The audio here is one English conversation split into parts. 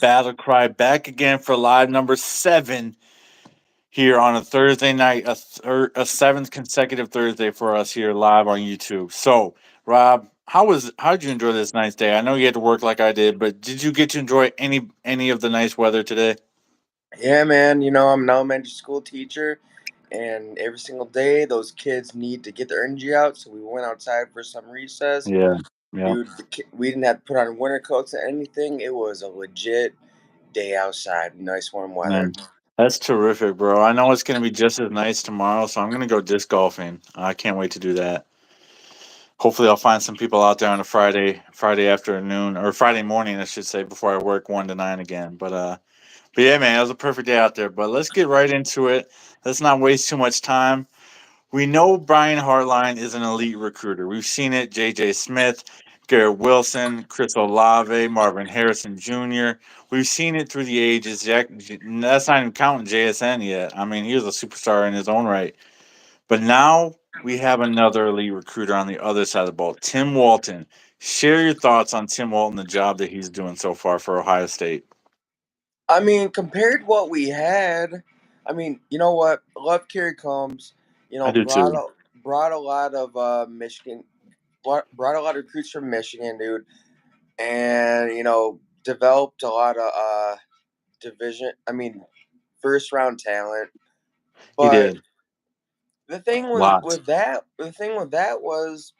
Battle Cry back again for live number 7 here on a Thursday night, a seventh consecutive Thursday for us here live on YouTube. So, Rob, how did you enjoy this nice day? I know you had to work like I did, but did you get to enjoy any of the nice weather today? Yeah, man. I'm an elementary school teacher, and every single day those kids need to get their energy out. So we went outside for some recess. Yeah, yeah, Dude, we didn't have to put on winter coats or anything. It was a legit day outside, nice warm weather. man. That's terrific, bro. I know it's going to be just as nice tomorrow, so I'm going to go disc golfing. I can't wait to do that. Hopefully, I'll find some people out there on a Friday afternoon or Friday morning, I should say, before I work 1 to 9 again. But yeah, man, it was a perfect day out there. But let's get right into it. Let's not waste too much time. We know Brian Hartline is an elite recruiter. We've seen it. J.J. Smith, Garrett Wilson, Chris Olave, Marvin Harrison Jr. We've seen it through the ages. That's not even counting JSN yet. I mean, he was a superstar in his own right. But now we have another elite recruiter on the other side of the ball, Tim Walton. Share your thoughts on Tim Walton, the job that he's doing so far for Ohio State. I mean, compared to what we had, you know what? Love Kerry Combs. I do Brought too. brought a lot of Michigan, brought a lot of recruits from Michigan, dude, and developed a lot of division. First round talent. He But did the thing with lots. with that, the thing with that was,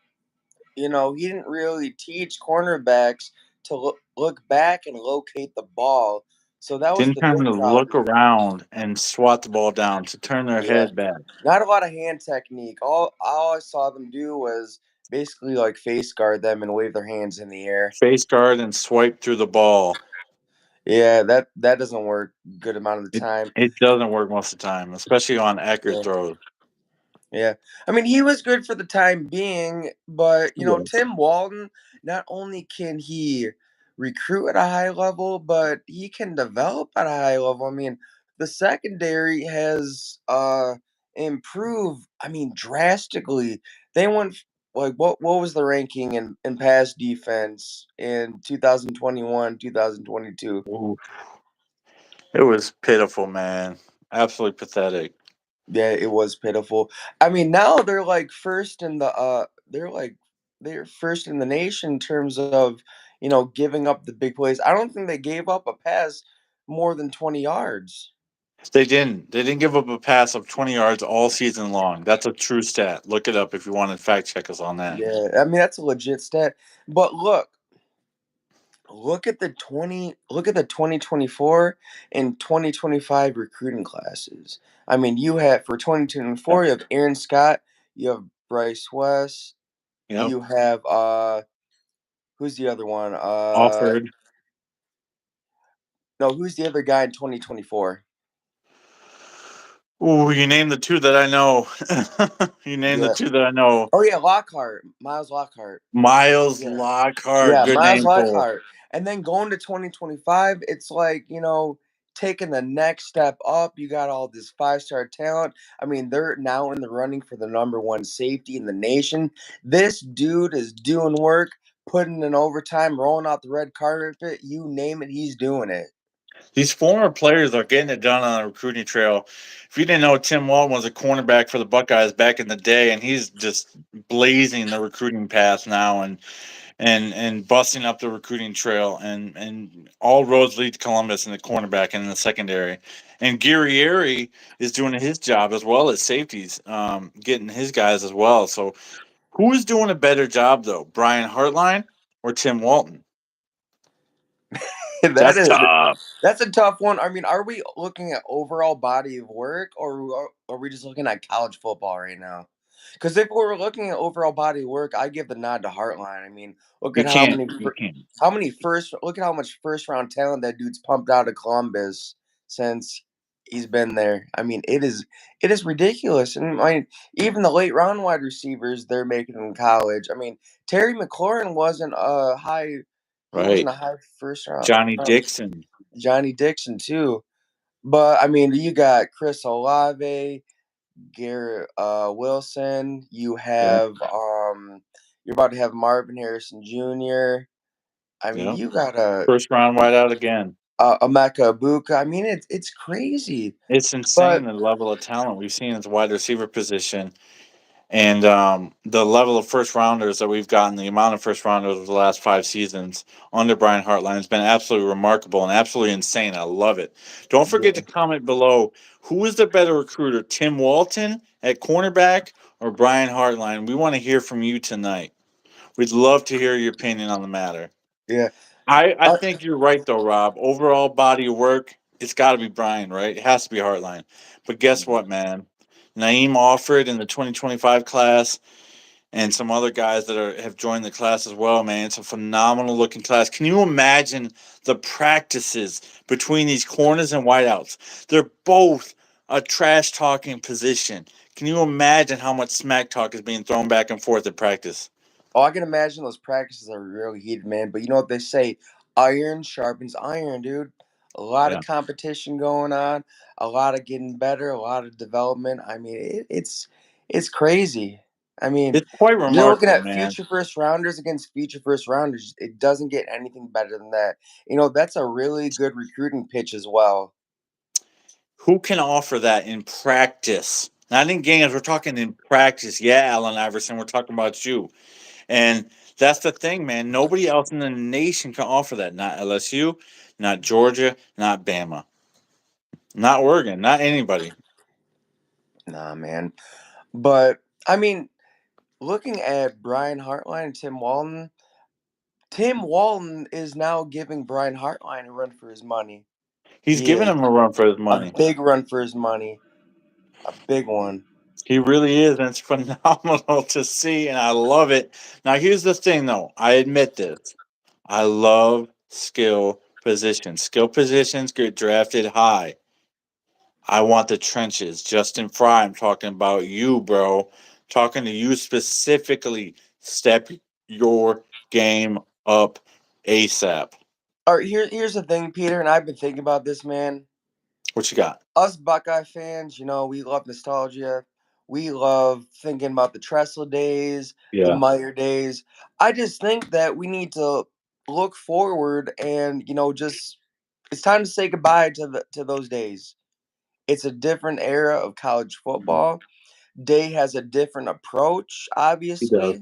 he didn't really teach cornerbacks to look back and locate the ball. So that was Didn't the tell him big to look problem. around and swat the ball down to turn their Yeah, head back. not a lot of hand technique. All I saw them do was basically like face guard them and wave their hands in the air. Face guard and swipe through the ball. Yeah, that doesn't work good amount of the It time. it doesn't work most of the time, especially on accurate Yeah. throws. Yeah. He was good for the time being, but He was. Tim Walton, not only can he recruit at a high level, but he can develop at a high level. The secondary has improved, drastically. They went like what was the ranking in pass defense in 2021, 2022? Ooh, it was pitiful, man. Absolutely pathetic. Yeah, it was pitiful. Now they're like first in the they're first in the nation in terms of, giving up the big plays. I don't think they gave up a pass more than 20 yards. They didn't. They didn't give up a pass of 20 yards all season long. That's a true stat. Look it up if you want to fact check us on that. Yeah, that's a legit stat. But look at the 2024 and 2025 recruiting classes. You have for Yeah. 2024, you have Aaron Scott, you have Bryce West, Yep. you have who's the other one? Offered. No, who's the other guy in 2024? Ooh, you named the two that I know. You named the Yeah. two that I know. Oh yeah, Lockhart, Miles Lockhart. Miles Yeah. Lockhart. Yeah, Good Miles name pull. Lockhart. And then going to 2025, it's like, taking the next step up. You got all this five-star talent. They're now in the running for the number one safety in the nation. This dude is doing work, putting in overtime, rolling out the red carpet. You name it, he's doing it. These former players are getting it done on the recruiting trail. If you didn't know, Tim Walton was a cornerback for the Buckeyes back in the day, and he's just blazing the recruiting path now and busting up the recruiting trail. And all roads lead to Columbus in the cornerback and in the secondary. And Gary is doing his job as well as safeties, getting his guys as well. So who's doing a better job though, Brian Hartline or Tim Walton? that That's is tough. That's a tough one. Are we looking at overall body of work, or are we just looking at college football right now? Because if we're looking at overall body of work, I give the nod to Hartline. Look You at can't. You can't. look at how much first round talent that dude's pumped out of Columbus since he's been there. It is ridiculous. And even the late round wide receivers they're making in college. Terry McLaurin wasn't a high. He Right. wasn't a high first round. Johnny Dixon. Johnny Dixon too. But you got Chris Olave, Garrett Wilson. Yeah. You're about to have Marvin Harrison Jr. Yeah. You got a First round wideout again. Emeka Ibuka. I mean, it's crazy. It's insane But the level of talent we've seen at the wide receiver position. And the level of first rounders that we've gotten, the amount of first rounders over the last 5 seasons under Brian Hartline has been absolutely remarkable and absolutely insane. I love it. Don't forget to yeah, comment below who is the better recruiter, Tim Walton at cornerback or Brian Hartline? We want to hear from you tonight. We'd love to hear your opinion on the matter. yeah. I think you're right though, Rob. Overall body of work, it's got to be Brian, right? It has to be Hartline. But guess what, man? Naeem offered in the 2025 class and some other guys that have joined the class as well, man. It's a phenomenal looking class. Can you imagine the practices between these corners and wideouts? They're both a trash talking position. Can you imagine how much smack talk is being thrown back and forth at practice? Oh, I can imagine those practices are really heated, man. But you know what they say? Iron sharpens iron, dude. A lot of Yeah. competition going on, a lot of getting better, a lot of development. I mean, it's crazy. I mean, It's quite you're looking remarkable, at man. future first rounders against future first rounders. It doesn't get anything better than that. You know, that's a really good recruiting pitch as well. Who can offer that in practice? Not in games, we're talking in practice. Yeah, Allen Iverson, we're talking about you. And that's the thing, man. Nobody else in the nation can offer that. Not LSU, not Georgia, not Bama, not Oregon, not anybody. Nah, man. But I mean, looking at Brian Hartline and Tim Walton is now giving Brian Hartline a run for his money. He's He giving is him a run for his a money. big run for his money, a big one. He really is, and it's phenomenal to see, and I love it. Now, here's the thing, though. I admit this. I love skill positions. Skill positions get drafted high. I want the trenches. Justin Fry, I'm talking about you, bro. Talking to you specifically. Step your game up ASAP. All right, here's the thing, Peter, and I've been thinking about this, man. What you got? Us Buckeye fans, you know, we love nostalgia. We love thinking about the Tressel days, the Yeah. Meyer days. I just think that we need to look forward and, just it's time to say goodbye to those days. It's a different era of college football. Day has a different approach, He does. obviously.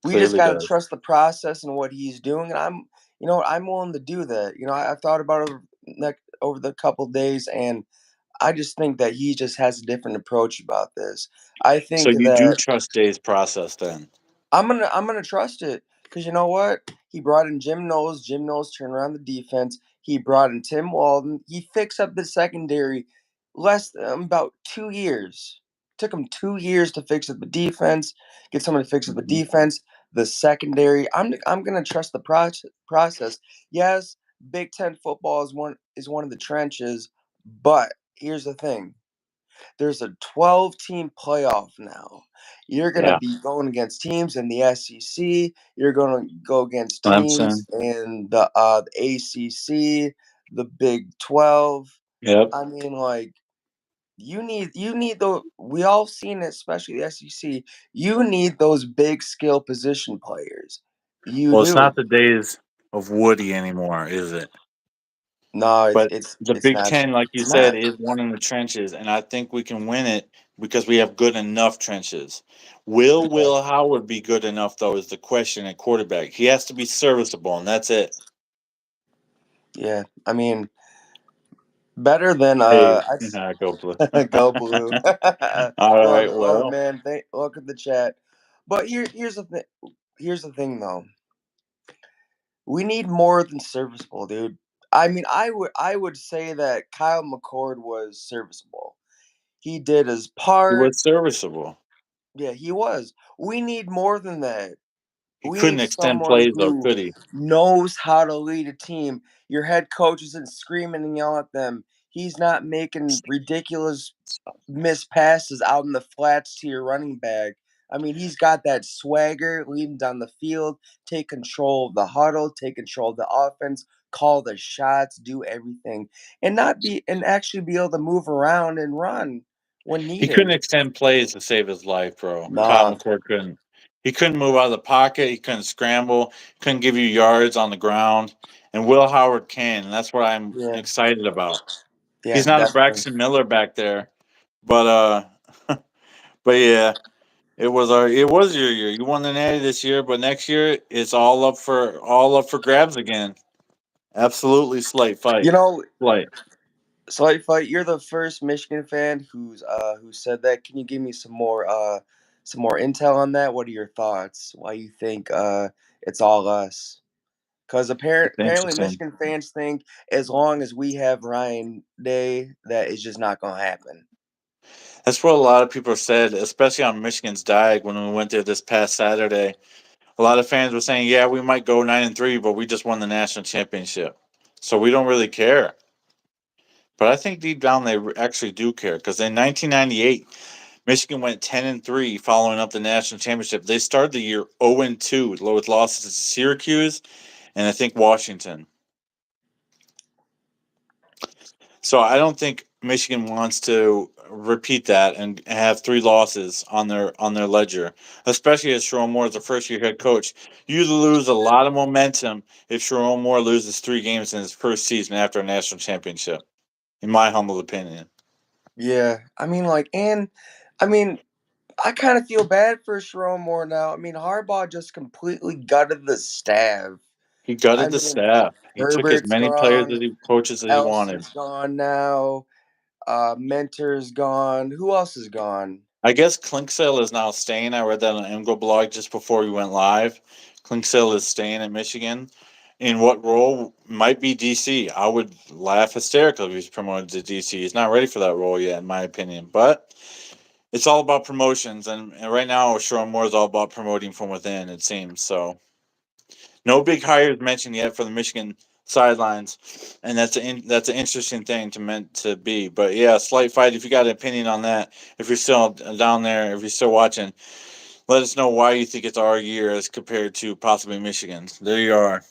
We just Clearly gotta does. trust the process and what he's doing, and I'm willing to do that. I've thought about it over the couple days, and I just think that he just has a different approach about this. I So think you do that trust Day's process then? I'm gonna trust it because you know what? He brought in Jim Knowles. Jim Knowles turned around the defense. He brought in Tim Walden. He fixed up the secondary less than about 2 years. Took him 2 years to fix up the defense. Get someone to fix up the Mhm. defense. The secondary. I'm gonna trust the process. Yes, Big Ten football is one of the trenches, but here's the thing: there's a 12-team playoff now. You're going to Yeah. be going against teams in the SEC. You're going to go against teams Clemson. in the ACC, the Big 12. Yep. I mean, like you need the we all seen it, especially the SEC. You need those big skill position players. You Well, it's do. not the days of Woody anymore, is it? No, it's But it's the it's Big not. Ten, like you It's said, not. is one in the trenches, and I think we can win it because we have good enough trenches. Will Yeah, Will Howard be good enough though? Is the question at quarterback. He has to be serviceable, and that's it. yeah. I mean, better than Hey, I'd go blue. Go blue. All Love right. it, love it, Well, man. Look at the chat. But here's the thing. Here's the thing, though. We need more than serviceable, dude. I mean, I would say that Kyle McCord was serviceable. He did his he part. was serviceable. Yeah, he was. We need more than that. He We couldn't need extend someone plays though, who could he? knows how to lead a team. Your head coach isn't screaming and yelling at them. He's not making ridiculous missed passes out in the flats to your running back. I mean, he's got that swagger leading down the field, take control of the huddle, take control of the offense, call the shots, do everything, and actually be able to move around and run when He couldn't needed. extend plays to save his life, bro. Kyle Nah, McCord couldn't. He couldn't move out of the pocket. He couldn't scramble. Couldn't give you yards on the ground. And Will Howard can, and that's what I'm Yeah, excited about. yeah, He's not a definitely. Braxton Miller back there, but but yeah, it was your year. You won the Natty this year, but next year it's all up for grabs again. Absolutely, slight You fight, know, slight. Slight fight. You're the first Michigan fan who said that. Can you give me some more intel on that? What are your thoughts? Why you think it's all us? Because It's apparently interesting. Michigan fans think as long as we have Ryan Day, that is just not gonna happen. That's what a lot of people said, especially on Michigan's diet when we went there this past Saturday. A lot of fans were saying, "Yeah, we might go 9-3, but we just won the national championship, so we don't really care." But I think deep down they actually do care because in 1998, Michigan went 10-3 following up the national championship. They started the year 0-2 with losses to Syracuse and I think Washington. So I don't think Michigan wants to repeat that and have three losses on their ledger, especially as Sharon Moore is a first year head coach. You lose a lot of momentum if Sharon Moore loses three games in his first season after a national championship, in my humble opinion. Yeah, I mean, I kind of feel bad for Sharon Moore now. I mean, Harbaugh just completely gutted the staff. He I gutted the mean, staff. He took as Herbert's many players gone, coaches as he wanted. Elson's gone now. Mentor's gone. Who else is gone? I guess Clinksale is now staying. I read that on Emgo blog just before we went live. Clinksale is staying at Michigan. In what role? Might be DC. I would laugh hysterically if he's promoted to DC. He's not ready for that role yet, in my opinion. But it's all about promotions, and right now, Sharon Moore is all about promoting from within. It seems so. No big hires mentioned yet for the Michigan sidelines, and that's an interesting thing to meant to be. But yeah, slight fight. If you got an opinion on that, if you're still down there, if you're still watching, let us know why you think it's our year as compared to possibly Michigan's. There you are.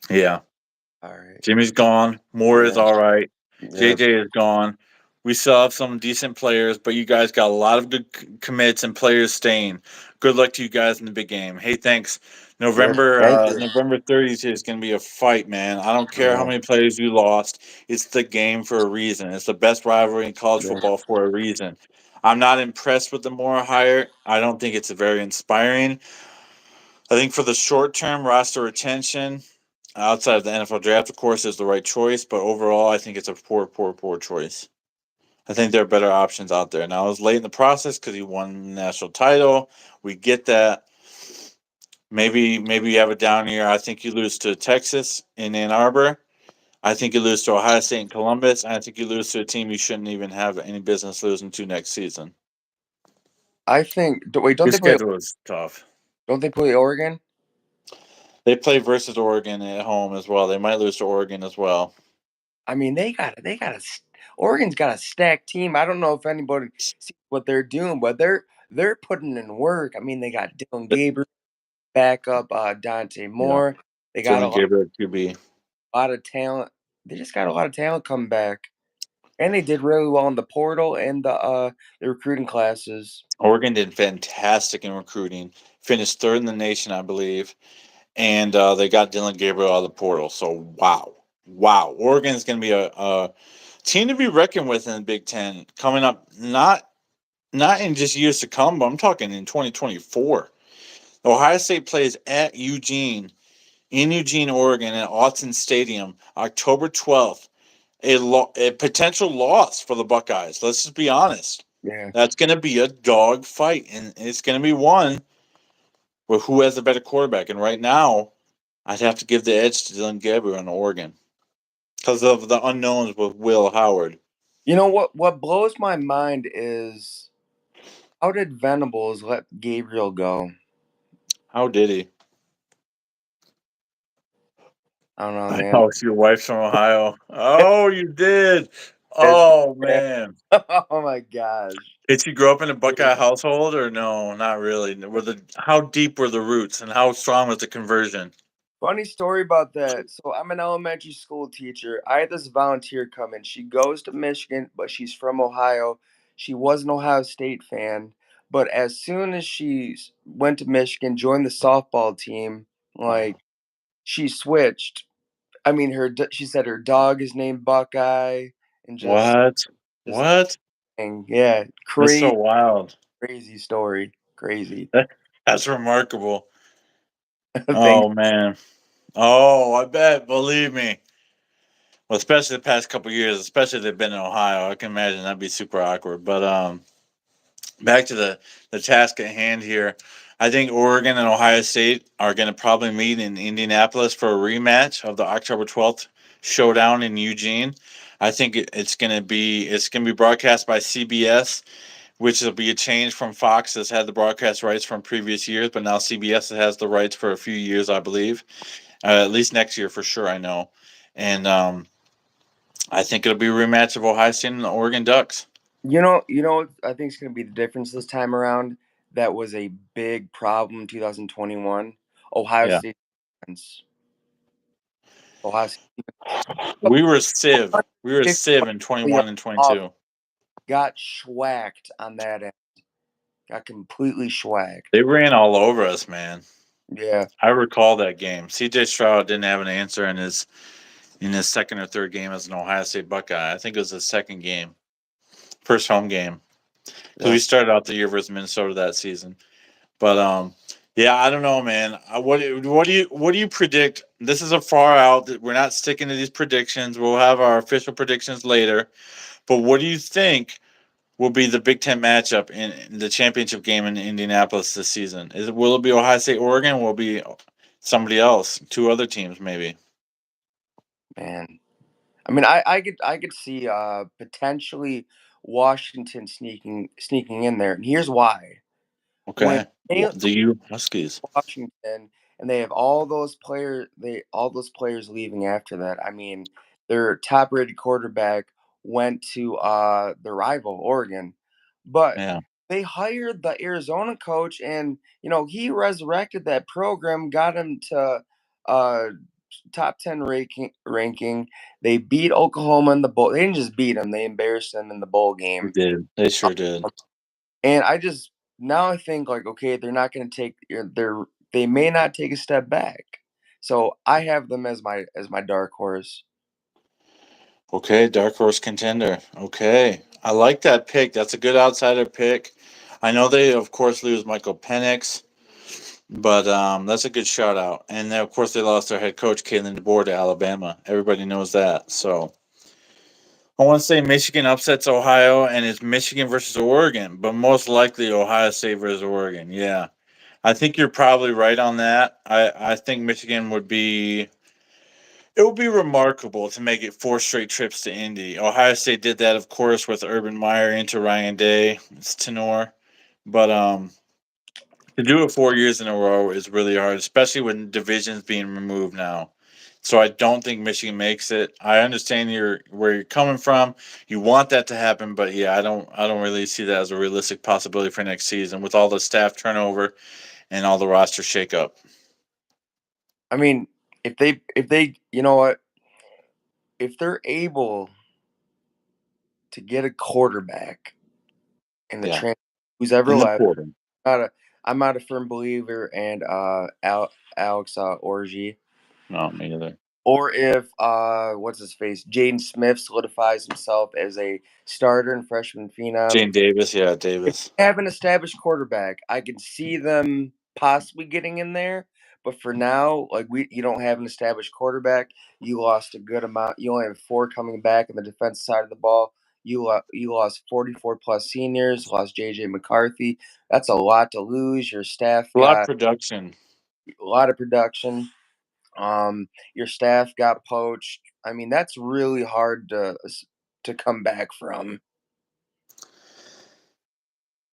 Yeah. All right. Jimmy's gone. Moore is Yeah. all right. Yep. JJ is gone. We still have some decent players, but you guys got a lot of good commits and players staying. Good luck to you guys in the big game. Hey, thanks. Yep. November Thank you. November 30th is going to be a fight, man. I don't care how Yeah. many players you lost. It's the game for a reason. It's the best rivalry in college Yeah. football for a reason. I'm not impressed with the Moore hire. I don't think it's very inspiring. I think for the short term roster retention, outside of the NFL draft, of course, is the right choice. But overall, I think it's a poor, poor, poor choice. I think there are better options out there. Now, it was late in the process because he won the national title. We get that. Maybe you have a down year. I think you lose to Texas in Ann Arbor. I think you lose to Ohio State and Columbus. And I think you lose to a team you shouldn't even have any business losing to next season. I think. Wait, Your schedule is tough. Don't they play Oregon? They play versus Oregon at home as well. They might lose to Oregon as well. I mean, Oregon's got a stacked team. I don't know if anybody sees what they're doing, but they're putting in work. I mean, they got Dylan Gabriel back up, Dante Yeah. Moore. They got Dylan Gabriel QB. lot of talent. They just got a lot of talent coming back, and they did really well in the portal and the recruiting classes. Oregon did fantastic in recruiting. Finished third in the nation, I believe, and they got Dylan Gabriel out of the portal. So wow. Oregon is going to be a team to be reckoned with in the Big Ten coming up. Not in just years to come, but I'm talking in 2024. Ohio State plays at Eugene in Eugene, Oregon, at Autzen Stadium, October 12th. A potential loss for the Buckeyes. Let's just be honest. Yeah. That's going to be a dog fight, and it's going to be one where who has the better quarterback. And right now, I'd have to give the edge to Dylan Gabriel in Oregon because of the unknowns with Will Howard. You know what? What blows my mind is how did Venables let Gabriel go? How did he? I don't know, I man. know it's your wife's from Ohio. Oh, you did. It's Oh man. oh my gosh. Did she grow up in a Buckeye household or no? Not really. How deep were the roots and how strong was the conversion? Funny story about that. So I'm an elementary school teacher. I had this volunteer come in. She goes to Michigan, but she's from Ohio. She was an Ohio State fan, But as soon as she went to Michigan, joined the softball team, like she switched. I mean, she said her dog is named Buckeye, and What? just What? yeah, That's so crazy, wild. crazy story, crazy. That's remarkable. Thanks. Oh man. Oh, I bet. Believe me. Well, especially the past couple years, especially they've been in Ohio. I can imagine that'd be super awkward. But back to the task at hand here. I think Oregon and Ohio State are going to probably meet in Indianapolis for a rematch of the October 12th showdown in Eugene. I think it's going to be broadcast by CBS, which will be a change from Fox that's had the broadcast rights from previous years, but now CBS has the rights for a few years, I believe. At least next year for sure, I know. And I think it'll be a rematch of Ohio State and the Oregon Ducks. You know what I think is going to be the difference this time around. That was a big problem in 2021. Ohio Yeah. State defense. Ohio State We were Civ. We were 50 Civ in 21 and off 22. got schwacked on that end. Got completely schwacked. They ran all over us, man. Yeah, I recall that game. CJ Stroud didn't have an answer in his second or third game as an Ohio State Buckeye. I think it was his second game, first home game, because yeah. we started out the year versus Minnesota that season. But yeah, I don't know, man. What do you predict? This is a far out. We're not sticking to these predictions. We'll have our official predictions later. But what do you think will be the Big Ten matchup in the championship game in Indianapolis this season? Will it be Ohio State, Oregon? Will it be somebody else? Two other teams, maybe. Man, I mean, I could see potentially Washington sneaking in there, and here's why. When Okay. they The U Huskies. Washington and they have all those players leaving after that. I mean, their top rated quarterback went to the rival Oregon. But Yeah, they hired the Arizona coach and he resurrected that program, got him to uh top 10 ranking. They beat Oklahoma in the bowl. They didn't just beat them, they embarrassed them in the bowl they game. did. They sure did. And I just now I think like, okay, they're not going to take they may not take a step back. So I have them as my dark horse. Okay, dark horse contender. Okay, I like that pick. That's a good outsider pick. I know they, of course, lose Michael Penix, but that's a good shout out. And then, of course, they lost their head coach, Kalen DeBoer, to Alabama. Everybody knows that. So I want to say Michigan upsets Ohio, and it's Michigan versus Oregon, but most likely Ohio State versus Oregon. Yeah, I think you're probably right on that. I think Michigan would be. It would be remarkable to make it four straight trips to Indy. Ohio State did that, of course, with Urban Meyer into Ryan Day. It's tenor, but to do it 4 years in a row is really hard, especially when divisions being removed now. So I don't think Michigan makes it. I understand where you're coming from. You want that to happen, but yeah, I don't really see that as a realistic possibility for next season with all the staff turnover and all the roster shakeup. I mean, if they you know what, if they're able to get a quarterback in the Yeah, trans who's ever in the left, portal. not a I'm not a firm believer and Alex Orji. No, me neither. Or if what's his face? Jaden Smith solidifies himself as a starter and freshman phenom. Jane Davis, yeah, If Davis. they have an established quarterback, I can see them possibly getting in there. But for now, like you don't have an established quarterback. You lost a good amount. You only have four coming back on the defensive side of the ball. You lost 44 plus seniors. Lost JJ McCarthy. That's a lot to lose. Your staff A lot of got production. a lot of production. Your staff got poached. I mean, that's really hard to come back from.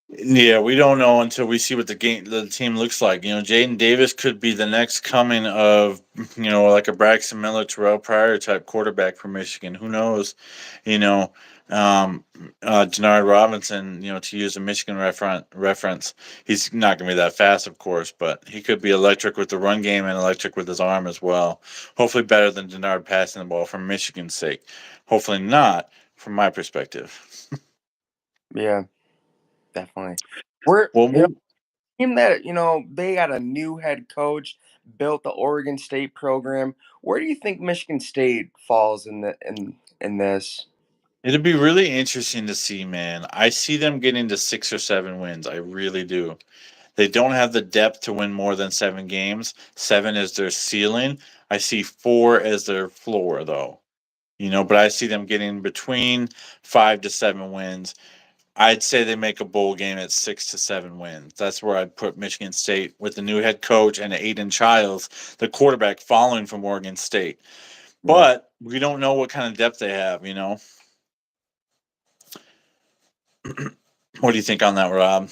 Yeah, we don't know until we see what the team looks like. Jaden Davis could be the next coming of like a Braxton Miller, Terrell Pryor type quarterback for Michigan. Who knows? You know, Denard Robinson. To use a Michigan reference, he's not going to be that fast, of course, but he could be electric with the run game and electric with his arm as well. Hopefully, better than Denard passing the ball for Michigan's sake. Hopefully not, from my perspective. Yeah, definitely. We're Well, team that they got a new head coach, built the Oregon State program. Where do you think Michigan State falls in this? it'd be really interesting to see, man. I see them getting to 6 or 7 wins. I really do. They don't have the depth to win more than 7 games. 7 is their ceiling. I see 4 as their floor, though. But I see them getting between 5 to 7 wins. I'd say they make a bowl game at 6 to 7 wins. That's where I'd put Michigan State with the new head coach and Aiden Childs, the quarterback following from Oregon State. Yeah. But we don't know what kind of depth they have. What do you think on that, Rob?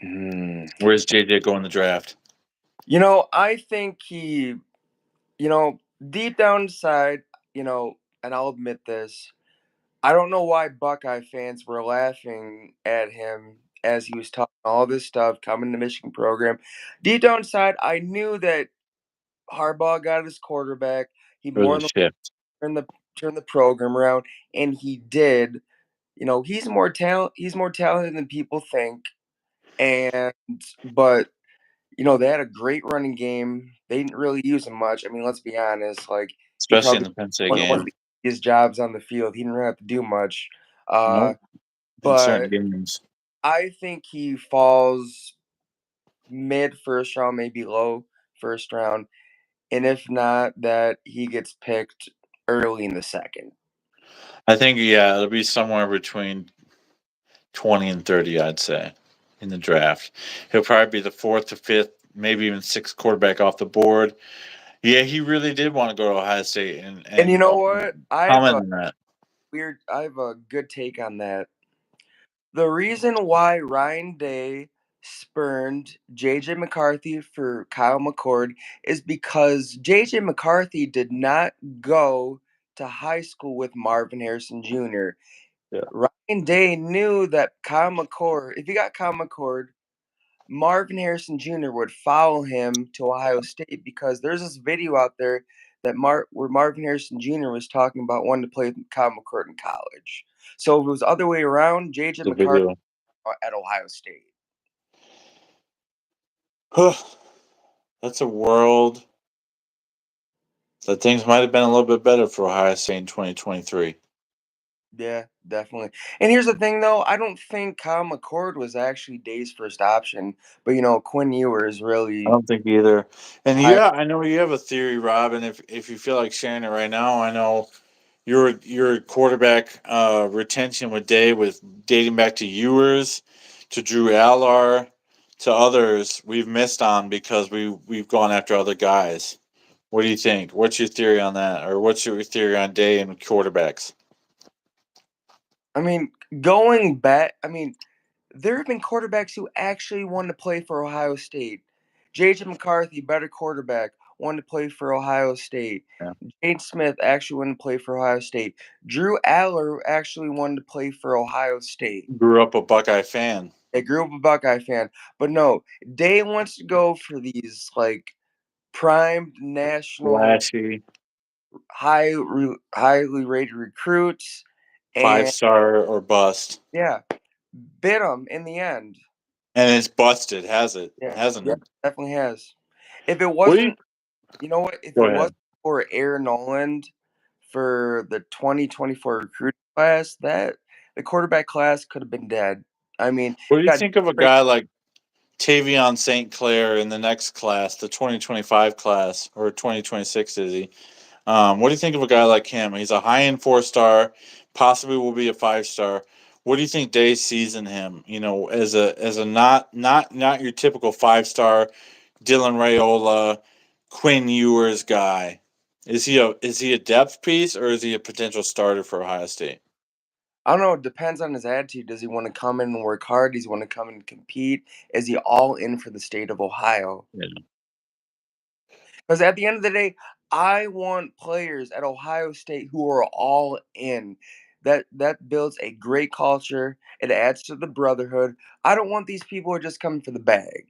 Hmm. Where's JJ go in the draft? I think deep down inside, and I'll admit this, I don't know why Buckeye fans were laughing at him as he was talking all this stuff, coming to Michigan program. Deep down inside, I knew that Harbaugh got his quarterback. He Or more the than shift? turn the program around, and he did. He's more talented than people think, and but they had a great running game. They didn't really use him much. I mean, let's be honest. Like he Especially in probably the Penn State one of game. the easiest jobs on the field. He didn't really have to do much. Nope. In certain But games. I think he falls mid first round, maybe low first round, and if not, that he gets picked early in the second. I think, yeah, it'll be somewhere between 20 and 30, I'd say, in the draft. He'll probably be the fourth to fifth, maybe even sixth quarterback off the board. Yeah, he really did want to go to Ohio State and, And you and know what? comment on that. I have a good take on that. The reason why Ryan Day spurned JJ McCarthy for Kyle McCord is because JJ McCarthy did not go to high school with Marvin Harrison Jr. Yeah. Ryan Day knew that Kyle McCord, if he got Kyle McCord, Marvin Harrison Jr. would follow him to Ohio State because there's this video out there where Marvin Harrison Jr. was talking about wanting to play with Kyle McCord in college. So if it was the other way around, JJ The McCarthy video. at Ohio State. That's a world that things might have been a little bit better for Ohio State in 2023. Yeah, definitely. And here's the thing, though. I don't think Kyle McCord was actually Day's first option, but Quinn Ewers I really don't think either. And high. yeah, I know you have a theory, Rob, and if you feel like sharing it right now, I know your quarterback retention with Day, with dating back to Ewers, to Drew Allar, to others we've missed on because we've gone after other guys. What do you think? What's your theory on that, or what's your theory on Day and quarterbacks? I mean, going back, there have been quarterbacks who actually wanted to play for Ohio State. J.J. McCarthy, better quarterback, wanted to play for Ohio State. Yeah. Jade Smith actually wanted to play for Ohio State. Drew Aller actually wanted to play for Ohio State. Grew up a Buckeye fan. I grew up a Buckeye fan, but no, Day wants to go for these like primed national Flashy, highly rated recruits, five and star or bust. yeah, bit them in the end. And it's busted, has it? Yeah, Hasn't yeah, it? definitely has. If it What do you wasn't, you know what? If go it ahead. wasn't for Aaron Noland for the 2024 recruiting class, that the quarterback class could have been dead. I mean, What do you got think of a great. guy like Tavion St. Clair in the next class, the 2025 class, or 2026 is he? What do you think of a guy like him? He's a high end 4 star, possibly will be a 5 star. What do you think Day sees in him? As a not your typical 5 star Dylan Rayola, Quinn Ewers guy. Is he a depth piece, or is he a potential starter for Ohio State? I don't know. It depends on his attitude. Does he want to come in and work hard? Does he want to come in and compete? Is he all in for the state of Ohio? Yeah. Because at the end of the day, I want players at Ohio State who are all in. That builds a great culture. It adds to the brotherhood. I don't want these people who are just coming for the bag.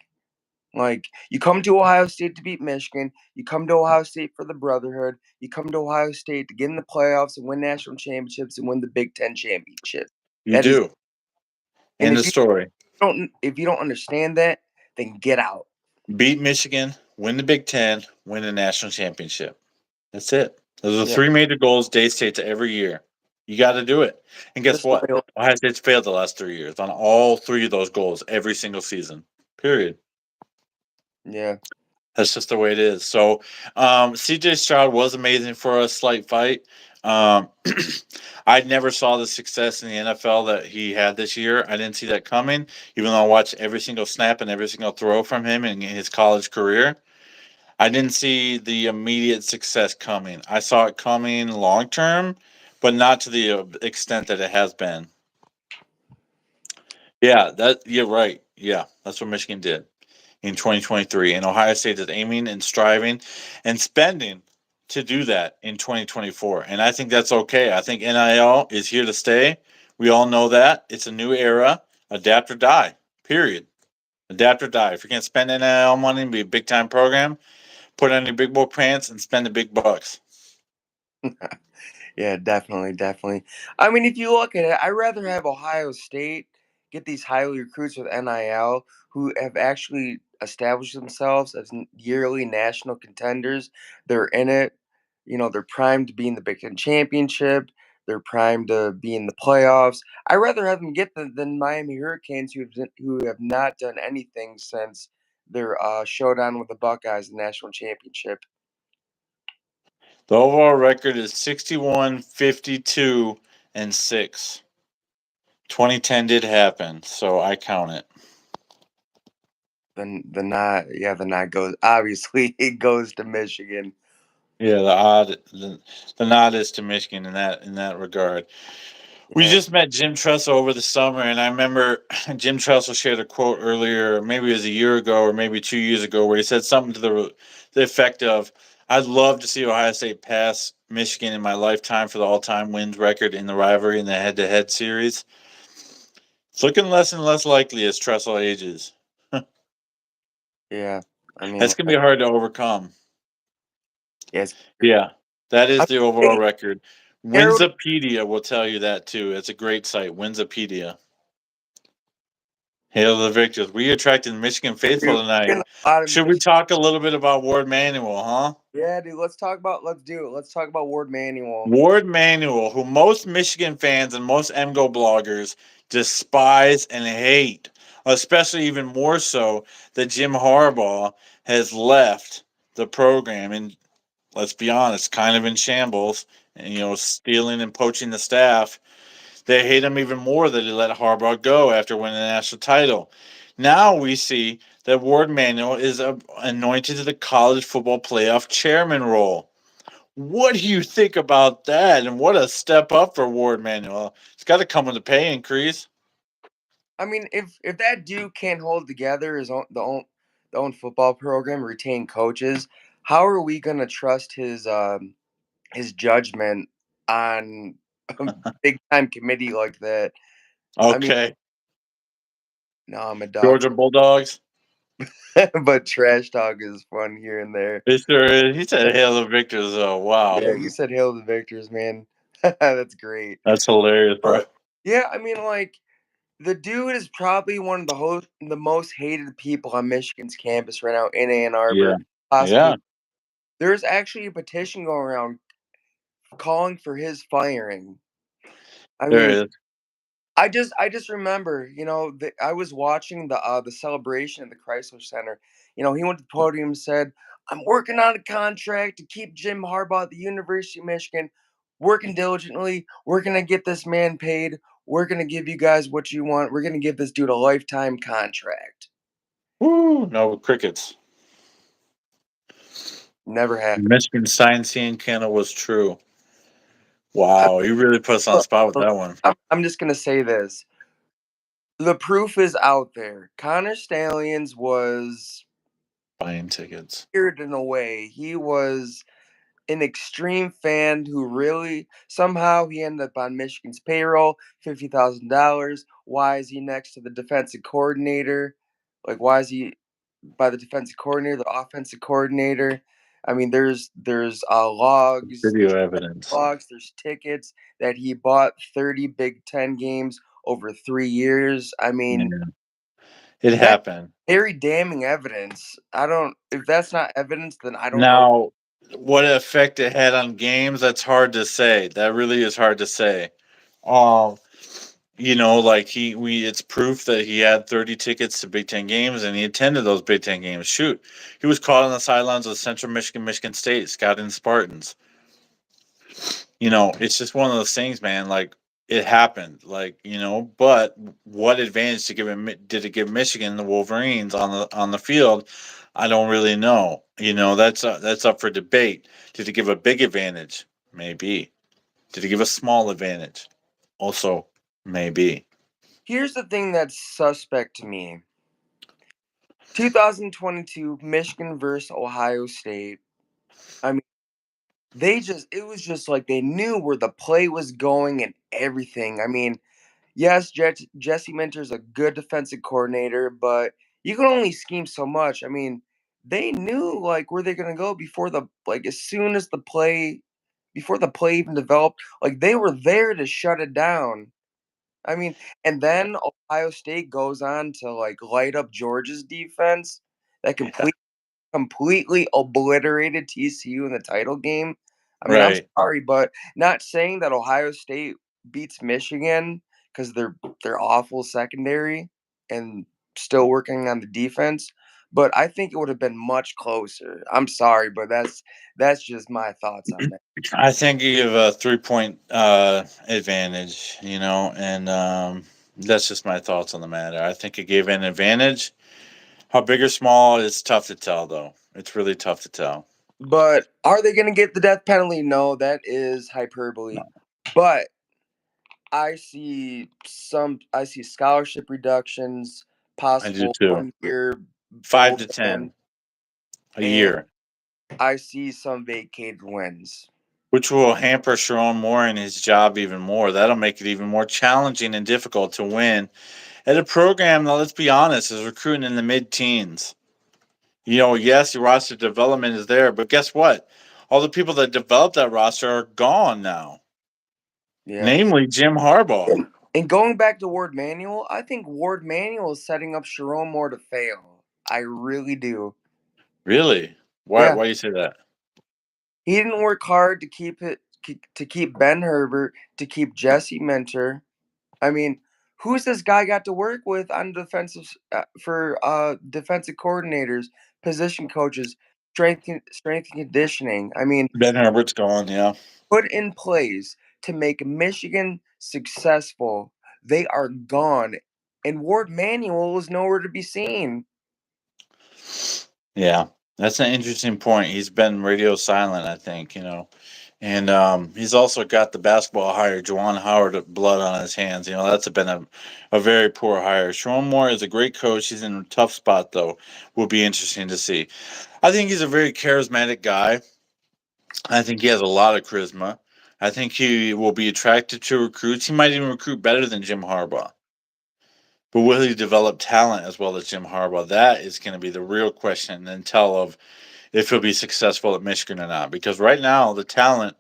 Like you come to Ohio State to beat Michigan, you come to Ohio State for the brotherhood, you come to Ohio State to get in the playoffs and win national championships and win the Big Ten championship. You That is, do. and In the story. If you don't understand that, then get out. Beat Michigan, win the Big Ten, win the national championship. That's it. Those are Yeah, three major goals Day States every year. You got to do it. And guess just the what? way. Ohio State's failed the last 3 years on all three of those goals every single season. Period. Yeah, That's just the way it is. So, CJ Stroud was amazing for a slight fight. I never saw the success in the NFL that he had this year. I didn't see that coming, even though I watched every single snap and every single throw from him in his college career. I didn't see the immediate success coming. I saw it coming long term, but not to the extent that it has been. Yeah, that you're right. Yeah, that's what Michigan did in 2023. And Ohio State is aiming and striving and spending to do that in 2024. And I think that's okay. I think NIL is here to stay. We all know that. It's a new era. Adapt or die. Period. Adapt or die. If you're going to spend NIL money and be a big time program, put on your big boy pants and spend the big bucks. yeah, definitely, definitely. I mean, if you look at it, I'd rather have Ohio State get these highly recruits with NIL who have actually established themselves as yearly national contenders. They're in it. They're primed to be in the Big Ten championship. They're primed to be in the playoffs. I'd rather have them get than Miami Hurricanes who have not done anything since their showdown with the Buckeyes in the national championship. The overall record is 61, 52, and 6. 2010 did happen, so I count it. The nod goes obviously it goes to Michigan. Yeah, the nod is to Michigan in that regard. We Yeah. just met Jim Tressel over the summer, and I remember Jim Tressel shared a quote earlier, maybe it was a year ago or maybe 2 years ago, where he said something to the effect of, "I'd love to see Ohio State pass Michigan in my lifetime for the all-time wins record in the rivalry in the head-to-head series." It's looking less and less likely as Tressel ages. Yeah. I mean, That's gonna be hard to overcome. yes. Yeah, that is I the overall mean, record. narrowed Winsipedia will tell you that too. It's a great site, Winsipedia. Hail the victors. We attracted Michigan faithful we're tonight. getting a lot of Should we Michigan. talk a little bit about Ward Manuel, huh? Yeah, dude. Let's do it. Let's talk about Ward Manuel. Ward Manuel, who most Michigan fans and most MGO bloggers despise and hate, especially even more so that Jim Harbaugh has left the program. And let's be honest, kind of in shambles, and stealing and poaching the staff. They hate him even more that he let Harbaugh go after winning the national title. Now we see that Ward Manuel is anointed to the college football playoff chairman role. What do you think about that? And what a step up for Ward Manuel. It's got to come with a pay increase. I mean, if that dude can't hold together the own football program, retain coaches, how are we gonna trust his judgment on a big time committee like that? I mean, Okay. no, I'm a dog, Georgia Bulldogs. but trash talk is fun here and there. It sure is. He said hail the victors, though. Wow. Yeah, you said hail the victors, man. That's great. That's hilarious, bro. But yeah, I mean, like the dude is probably one of the most hated people on Michigan's campus right now in Ann Yeah. Arbor. Yeah. Possibly, there's actually a petition going around calling for his firing. I There mean, is. I just remember, I was watching the celebration at the Chrysler Center. He went to the podium and said, "I'm working on a contract to keep Jim Harbaugh at the University of Michigan, working diligently. We're gonna get this man paid. We're gonna give you guys what you want. We're gonna give this dude a lifetime contract." Woo. No crickets. Never happened. Michigan science encounter was true. I, Wow. You really put us on the look, spot with look, that one. I'm just gonna say this: the proof is out there. Connor Stallions was Buying tickets. weird in a way. He was an extreme fan who really somehow he ended up on Michigan's payroll, $50,000. Why is he next to the defensive coordinator? Like, why is he by the defensive coordinator, the offensive coordinator? I mean, there's logs, Video evidence. there's tickets that he bought 30 Big Ten games over 3 years. I mean, Yeah. It That's happened. very damning evidence. I don't if that's not evidence, then I don't know. Now, what effect it had on games, that's hard to say. That really is hard to say. Um, like it's proof that he had 30 tickets to Big Ten games and he attended those Big Ten games. Shoot, he was caught on the sidelines of Central Michigan, Michigan State, scouting Spartans. It's just one of those things, man. Like it happened, but what advantage did it give Michigan, the Wolverines, on the field? I don't really know. That's up for debate. Did it give a big advantage? Maybe. Did it give a small advantage? Also, maybe. Here's the thing that's suspect to me. 2022 Michigan versus Ohio State. I mean, it was just like they knew where the play was going and everything. I mean, yes, Jesse Minter's a good defensive coordinator, but you can only scheme so much. I mean, they knew like where they're gonna go before the like as soon as the play before the play even developed, like they were there to shut it down. I mean, and then Ohio State goes on to like light up Georgia's defense that Yeah. completely obliterated TCU in the title game. I mean, I'm Right. sorry, but not saying that Ohio State beats Michigan because they're awful secondary and still working on the defense. But I think it would have been much closer. I'm sorry, but that's just my thoughts on that. I think you have a 3 point advantage, and that's just my thoughts on the matter. I think it gave an advantage. How big or small, it's tough to tell, though. It's really tough to tell. But are they going to get the death penalty? No, that is hyperbole. But I see scholarship reductions, I do possible too. 1 year Five bowl to ban, 10 a and year, I see some vacated wins. which will hamper Sharon Moore and his job even more. That'll make it even more challenging and difficult to win at a program that, let's be honest, is recruiting in the mid-teens. Yes, your roster development is there, but guess what? All the people that developed that roster are gone now. Yeah. Namely Jim Harbaugh. And going back to Ward Manuel, I think Ward Manuel is setting up Sharon Moore to fail. I really do. Really? Why? Yeah. Why do you say that? He didn't work hard to keep Ben Herbert, to keep Jesse Minter. I mean, who's this guy got to work with on defensive coordinators, position coaches, strength and conditioning? I mean, Ben Herbert's gone. Yeah. put in place to make Michigan successful. They are gone, and Ward Manuel is nowhere to be seen. Yeah, that's an interesting point. He's been radio silent, I think, and he's also got the basketball hire, Juwan Howard, blood on his hands. That's been a very poor hire. Sharon Moore is a great coach. He's in a tough spot, though. Will be interesting to see. I think he's a very charismatic guy. I think he has a lot of charisma. I think he will be attracted to recruits. He might even recruit better than Jim Harbaugh. But will he develop talent as well as Jim Harbaugh? That is going to be the real question and tell of if he'll be successful at Michigan or not. Because right now the talent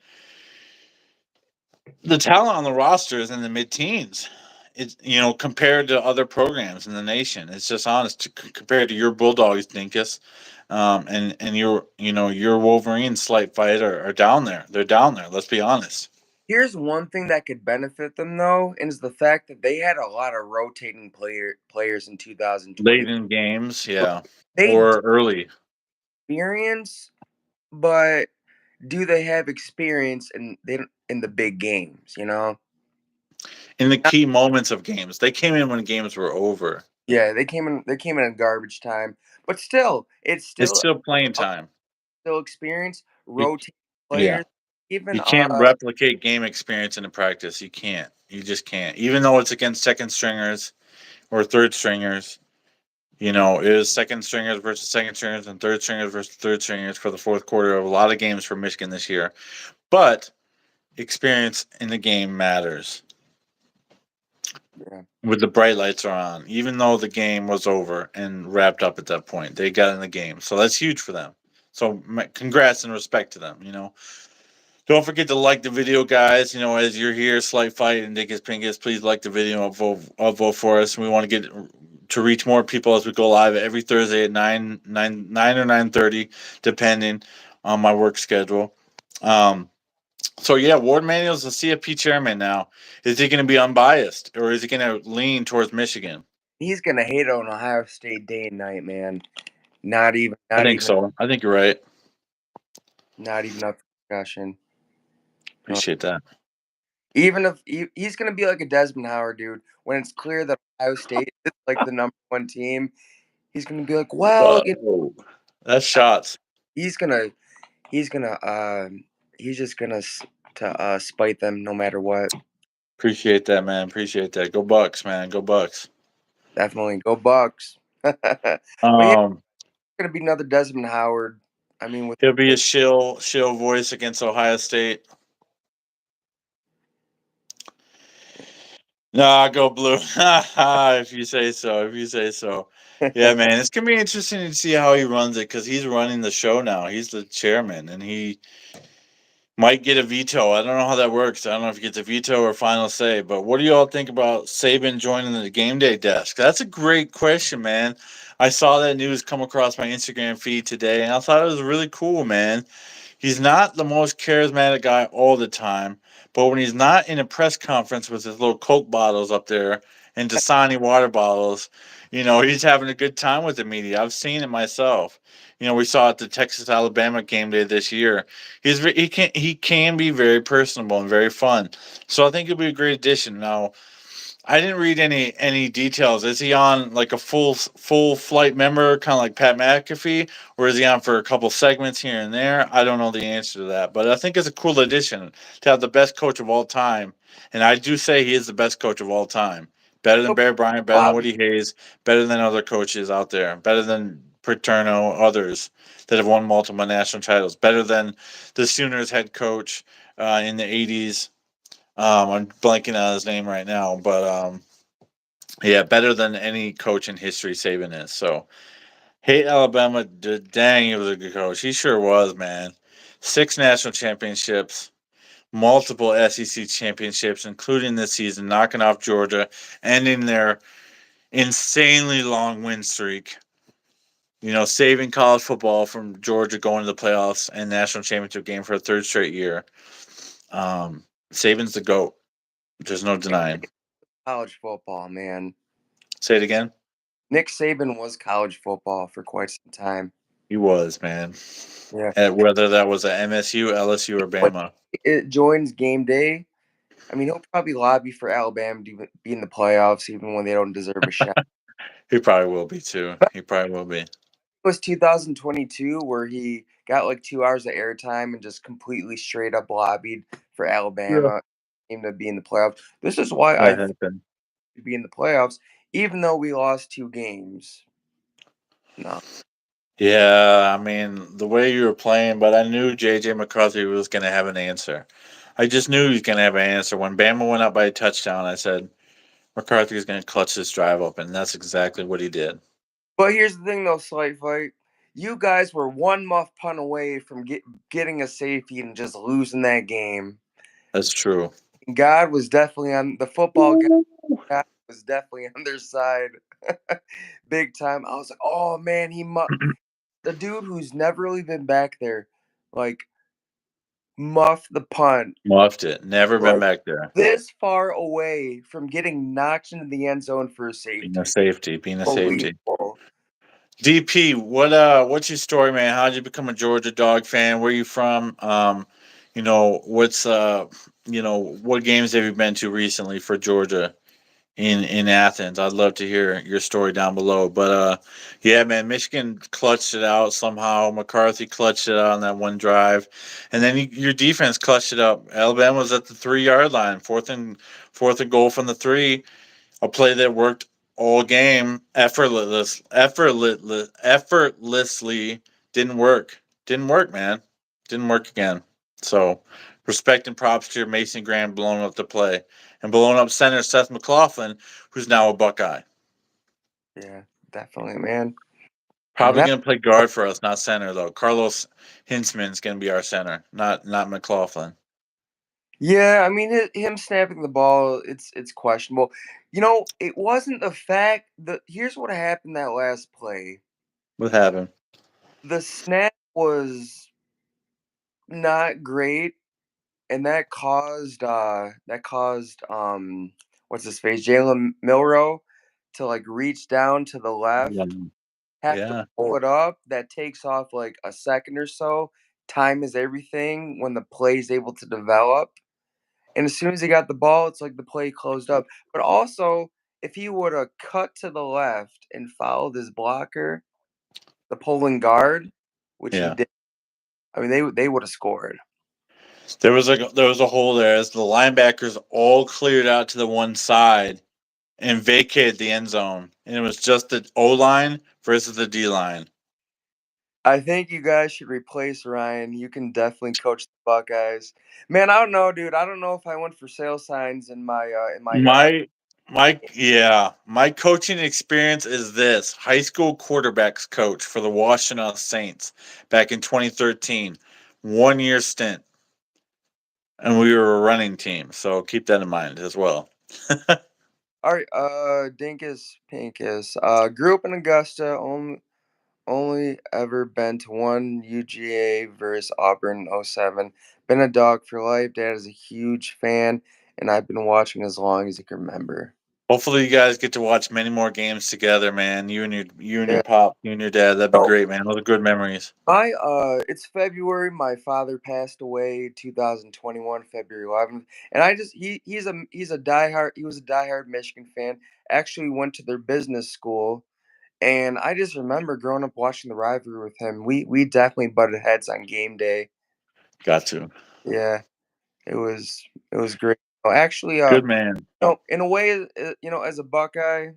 on the roster is in the mid-teens. It's compared to other programs in the nation. It's just honest compared to your Bulldogs, Dinkus, and your Wolverines, slight fight are down there. They're down there. Let's be honest. Here's one thing that could benefit them though, and is the fact that they had a lot of rotating players in 2020. Late in games, yeah, They or early experience, but do they have experience in the big games? in the key moments of games. They came in when games were over. Yeah, they came in. They came in garbage time, but still, it's It's still still playing time. still experience You, rotating yeah. players. Even You can't replicate game experience in a practice. You can't. You just can't. Even though it's against second stringers or third stringers, it is second stringers versus second stringers and third stringers versus third stringers for the fourth quarter of a lot of games for Michigan this year. But experience in the game matters. yeah, With the bright lights are on, even though the game was over and wrapped up at that point, they got in the game, so that's huge for them. So congrats and respect to them. Don't forget to like the video, guys. As you're here, Slight Fight and Dickus Pinkus, please like the video, vote for us. We want to get to reach more people as we go live every Thursday at 9 or 9:30, depending on my work schedule. Um, so yeah, Ward Manuel's the CFP chairman now. Is he going to be unbiased, or is he going to lean towards Michigan? He's gonna hate on Ohio State day and night, man. Not even, I not think even, so. I think you're right. not even up for discussion. No. Appreciate that. Even if he's gonna be like a Desmond Howard dude, when it's clear that Ohio State is like the number 1 team, he's gonna be like, well, Whoa, that's shots. he's gonna, he's gonna, he's just gonna spite them no matter what. Appreciate that, man. Appreciate that. Go Bucks, man. Go Bucks. Definitely go Bucks. But yeah, Um, gonna be another Desmond Howard. I mean, with he'll be a shill voice against Ohio State. Nah, go blue. If you say so. If you say so. Yeah, man. It's gonna be interesting to see how he runs it because he's running the show now. He's the chairman, and he might get a veto. I don't know how that works. I don't know if he gets a veto or final say. But what do you all think about Saban joining the game day desk? That's a great question, man. I saw that news come across my Instagram feed today, and I thought it was really cool, man. He's not the most charismatic guy all the time, but when he's not in a press conference with his little Coke bottles up there and Dasani water bottles, he's having a good time with the media. I've seen it myself. We saw it at the Texas Alabama game day this year. He can be very personable and very fun. So I think it'll be a great addition. Now, I didn't read any details. Is he on like a full flight member, kind of like Pat McAfee, or is he on for a couple segments here and there? I don't know the answer to that, but I think it's a cool addition to have the best coach of all time, and I do say he is the best coach of all time. Better than Bear Bryant, better than Bobby. Woody Hayes, better than other coaches out there, better than Paterno, others that have won multiple national titles, better than the Sooners head coach in the '80s. I'm blanking on his name right now, but yeah, better than any coach in history, Saban is. So, hate Alabama. Dang, he was a good coach. He sure was, man. 6 national championships, multiple SEC championships, including this season, knocking off Georgia, ending their insanely long win streak. Saving college football from Georgia going to the playoffs and national championship game for a third straight year. Saban's the GOAT. There's no denying. College football, man. Say it again. Nick Saban was college football for quite some time. He was, man. Yeah. And whether that was at MSU, LSU, or When Bama. it joins game day, I mean, he'll probably lobby for Alabama to be in the playoffs, even when they don't deserve a shot. He probably will be too. He probably will be. It was 2022 where he got like 2 hours of airtime and just completely straight up lobbied for Yeah. Alabama team to be in the playoffs. This is why I That think happened. to be in the playoffs, even though we lost 2 games. No. Yeah, I mean, the way you were playing, but I knew JJ McCarthy was going to have an answer. I just knew he was going to have an answer. When Bama went up by a touchdown, I said, McCarthy's going to clutch this drive up, and that's exactly what he did. But here's the thing, though, Slight Fight. You guys were one muff punt away from getting a safety and just losing that game. That's true. God was definitely on the football. God was definitely on their side, big time. I was like, oh man, the dude who's never really been back there, like muffed the punt, Muffed it. Never been like back there. this far away from getting knocked into the end zone for a Being a safety. safety. Being a safety. Unbelievable. DP, what's your story, man? How did you become a Georgia dog fan? Where you from? What's what games have you been to recently for Georgia in Athens? I'd love to hear your story down below. But yeah, man, Michigan clutched it out somehow. McCarthy clutched it out on that one drive, and then your defense clutched it up. Alabama was at the 3 yard line, fourth and goal from the 3. A play that worked all game effortlessly. Didn't work, man. Didn't work again. So respect and props to your Mason Graham blowing up the play and blowing up center Seth McLaughlin, who's now a Buckeye. Yeah, definitely, man. Probably That going to play guard for us, not center though. Carlos Hintzman's going to be our center, not McLaughlin. Yeah, I mean, him snapping the ball, it's questionable. It wasn't the fact that here's what happened that last play. What happened? The snap was not great, and that caused what's his face, Jalen Milrow, to like reach down to the Yeah. left, have to Yeah. pull it up. That takes off like a second or so. Time is everything when the play is able to develop. And as soon as he got the ball, it's like the play closed up. But also, if he would have cut to the left and followed his blocker, the pulling guard, which he Yeah. did, I mean, they would have scored. There was a hole there as the linebackers all cleared out to the one side and vacated the end zone, and it was just the O line versus the D line. I think you guys should replace Ryan. You can definitely coach the Buckeyes. Man, I don't know, dude. I don't know if I went for sale signs in my yard. My coaching experience is this: high school quarterbacks coach for the Washington Saints back in 2013, 1 year stint, and we were a running team. So keep that in mind as well. All right, Dinkus Pinkus. Grew up in Augusta. Only ever been to one UGA versus Auburn in '07. Been a dog for life. Dad is a huge fan, and I've been watching as long as he can remember. Hopefully, you guys get to watch many more games together, man. You and your Yeah. pop, you and your dad. That'd be So great, man. Those are good memories. it's February. My father passed away 2021, February 11th, and I just he was a diehard Michigan fan. Actually went to their business school, and I just remember growing up watching the rivalry with him. We definitely butted heads on game day. Got to. Yeah. It was great. Actually, Good man. in a way, as a Buckeye,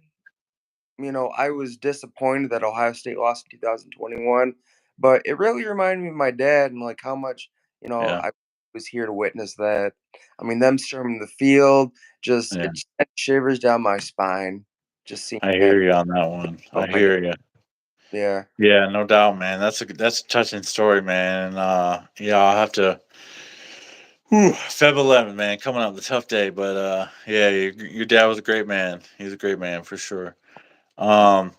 I was disappointed that Ohio State lost in 2021, but it really reminded me of my dad and like how much, Yeah. I was here to witness that. I mean, them storming the field, just Yeah. it sent shivers down my spine, just seeing I it. hear you on that one. Oh I my God. hear you. Yeah. Yeah, no doubt, man. That's a touching story, man. And yeah, I'll have to. Whew, Feb 11, man, coming up, the tough day, but yeah, your dad was a great man. He's a great man for sure. Um,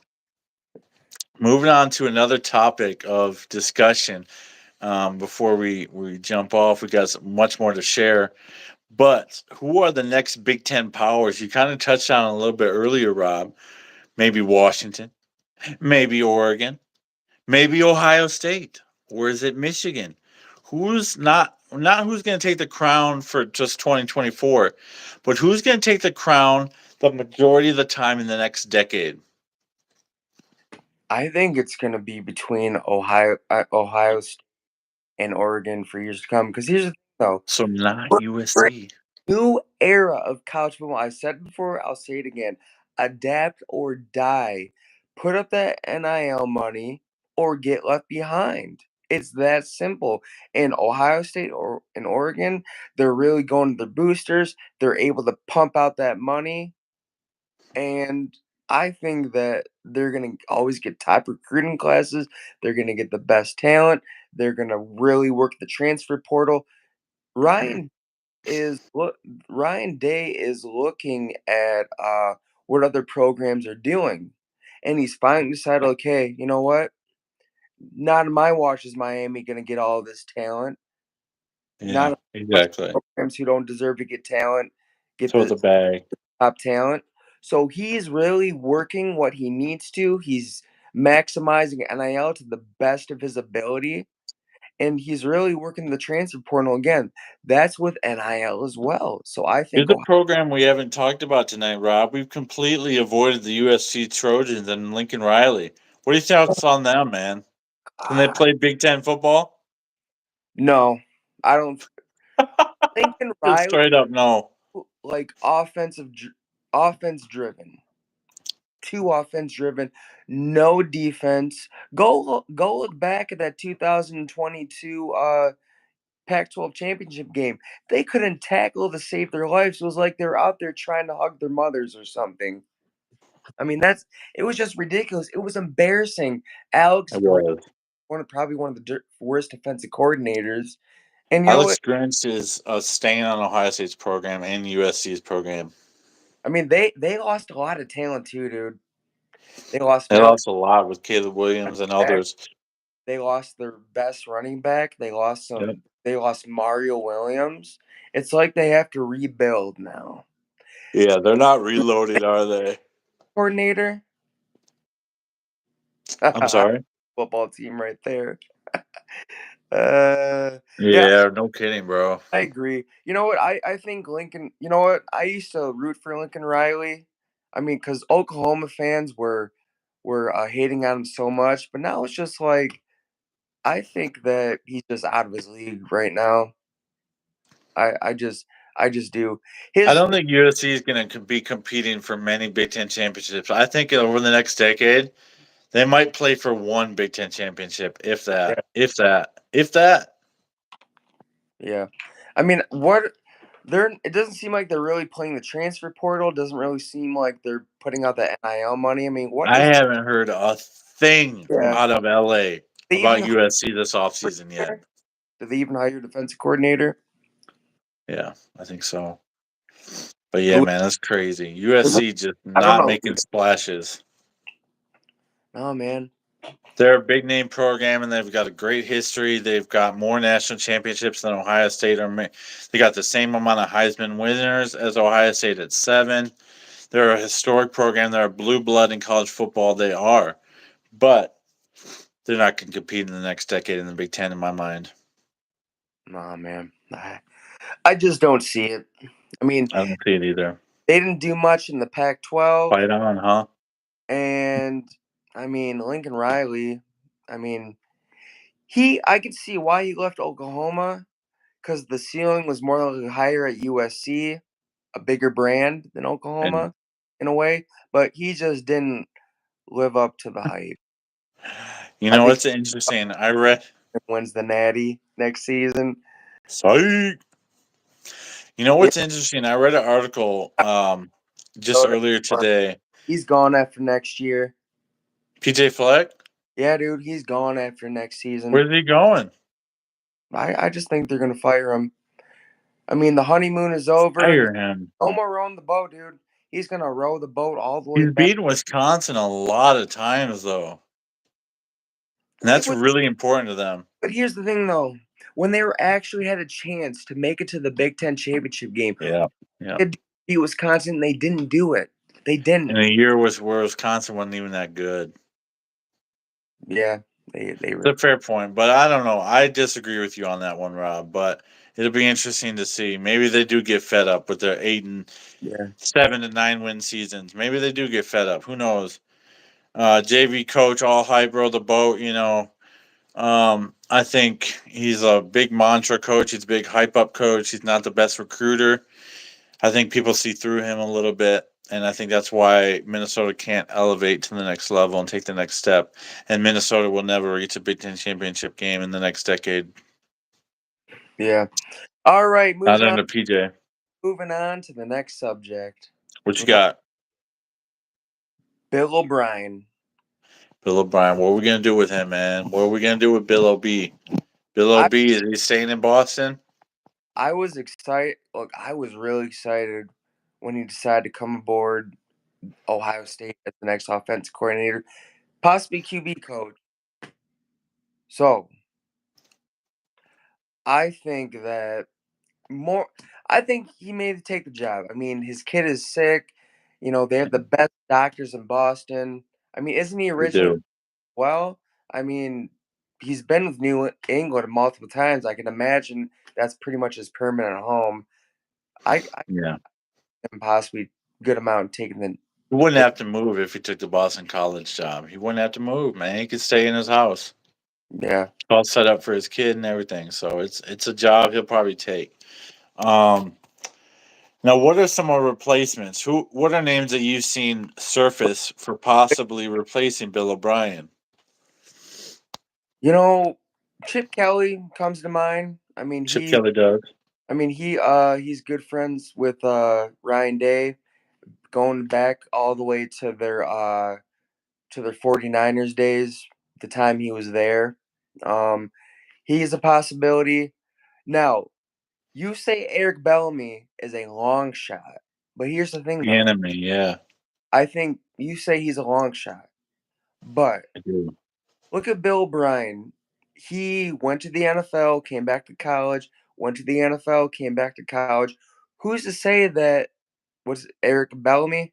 moving on to another topic of discussion. Before we jump off, we got much more to share. But who are the next Big Ten powers? You kind of touched on it a little bit earlier, Rob. Maybe Washington, maybe Oregon, maybe Ohio State, or is it Michigan? Who's not who's going to take the crown for just 2024, but who's going to take the crown the majority of the time in the next decade? I think it's gonna be between Ohio State and Oregon for years to come. Because here's the thing, though. So not We're USC. new era of college football. I said it before, I'll say it again. Adapt or die. Put up that NIL money or get left behind. It's that simple. In Ohio State or in Oregon, they're really going to their boosters. They're able to pump out that money. And I think that they're going to always get top recruiting classes. They're going to get the best talent. They're going to really work the transfer portal. Ryan is look Ryan Day is looking at what other programs are doing. And he's finally decided, okay, you know what? Not in my watch is Miami gonna get all this talent. Not Yeah, a bunch exactly. of programs who don't deserve to get talent, get So it's the a bag. top talent. So he's really working what he needs to. He's maximizing NIL to the best of his ability. And he's really working the transfer portal again. That's with NIL as well. So I Here's think a program we haven't talked about tonight, Rob. We've completely avoided the USC Trojans and Lincoln Riley. What are your thoughts on them, man? Can they Ah, play Big Ten football? no, I don't. Lincoln Just Riley, straight up no. like offense driven, too offense driven, no defense. Go look back at that 2022 Pac-12 championship game. They couldn't tackle to save their lives. It was like they were out there trying to hug their mothers or something. I mean, it was just ridiculous. It was embarrassing. Alex It Brand, was. probably one of the worst defensive coordinators. And you know Alex what? Grinch is staying on Ohio State's program and USC's program. I mean, they lost a lot of talent too, dude. They lost They Manuel. lost a lot with Caleb Williams and others. They lost their best running back. They lost Yep. some. They lost Mario Williams. It's like they have to rebuild now. Yeah, they're not reloaded, are they? Coordinator, I'm sorry. football team right there. Uh, yeah, Yeah, no kidding, bro. I agree. You know what? I think Lincoln. You know what? I used to root for Lincoln Riley. I mean, because Oklahoma fans were hating on him so much, but now it's just like I think that he's just out of his league right now. I just do. I His don't think USC is going to be competing for many Big Ten championships. I think over the next decade, they might play for one Big Ten championship, if Yeah, that, if that, if that. yeah. I mean, what they're it doesn't seem like they're really playing the transfer portal. Doesn't really seem like they're putting out the NIL money. I mean, what I is haven't heard a thing yeah? out of LA They about even USC this offseason yet. did they even hire a defensive coordinator? Yeah, I think so. But yeah, Who man, that's crazy. is it? USC just I don't not know. making splashes. Oh man, They're a big name program and they've got a great history. They've got more national championships than Ohio State. They got the same amount of Heisman winners as Ohio State at 7. They're a historic program. They're a blue blood in college football. They are, but they're not going to compete in the next decade in the Big Ten, in my mind. nah, man. I just don't see it. I mean, I don't see it either. they didn't do much in the Pac-12, Fight on, huh? and I mean Lincoln Riley. I mean, I could see why he left Oklahoma because the ceiling was more likely higher at USC, a bigger brand than And Oklahoma in a way, but he just didn't live up to the hype. you I know think what's interesting? I read. he wins the Natty next season. Psych. You know Yeah, what's interesting? I read an article just so earlier today. he's gone after next year. PJ Fleck, Yeah, dude, he's gone after next season. where's he going? I just think they're gonna fire him. I mean, the honeymoon is over. Fire him. No more rowing the boat, dude. He's gonna row the boat all the way He's back. beaten Wisconsin a lot of times, though. And It that's was, really important to them. but here's the thing, though. When they were actually had a chance to make it to the Big Ten championship game, Yeah. Yeah. they had to beat Wisconsin. They didn't do it. They And didn't. a year was where Wisconsin wasn't even that good. Yeah, they It's were. a fair point, but I don't know. I disagree with you on that one, Rob. But it'll be interesting to see. Maybe they do get fed up with their 7 to 9 win seasons. Maybe they do get fed up. Who knows? JV coach, all hype, row the boat. I think he's a big mantra coach. He's a big hype up coach. He's not the best recruiter. I think people see through him a little bit, and I think that's why Minnesota can't elevate to the next level and take the next step. And Minnesota will never reach a Big Ten championship game in the next decade. Yeah. All right, Not under PJ. moving on to the next subject. What you We got got? Bill O'Brien. Bill O'Brien. What are we gonna do with him, man? What are we gonna do with Bill OB? Bill I OB, is he staying in Boston? I was excited. Look, I was really excited when he decided to come aboard Ohio State as the next offensive coordinator, possibly QB coach. So I think that more. I think he may take the job. I mean, his kid is sick. You know, they have the best doctors in Boston. I mean, isn't he We originally do. well? I mean, he's been with New England multiple times. I can imagine that's pretty much his permanent home. I Yeah. can possibly good amount taking He wouldn't the have to move if he took the Boston College job. He wouldn't have to move, man. He could stay in his house. yeah. All set up for his kid and everything. So it's a job he'll probably take. Um, Now, what are some of replacements? What are names that you've seen surface for possibly replacing Bill O'Brien? You know, Chip Kelly comes to mind. Chip Kelly does. He's good friends with Ryan Day, going back all the way to their 49ers days, the time he was there. Um, he's a possibility. Now, you say Eric Bellamy is a long shot, but here's the thing The though. enemy, yeah. I think you say he's a long shot, but I do. look at Bill Bryan. He went to the NFL, came back to college, went to the NFL, came back to college. Who's to say that was Eric Bellamy,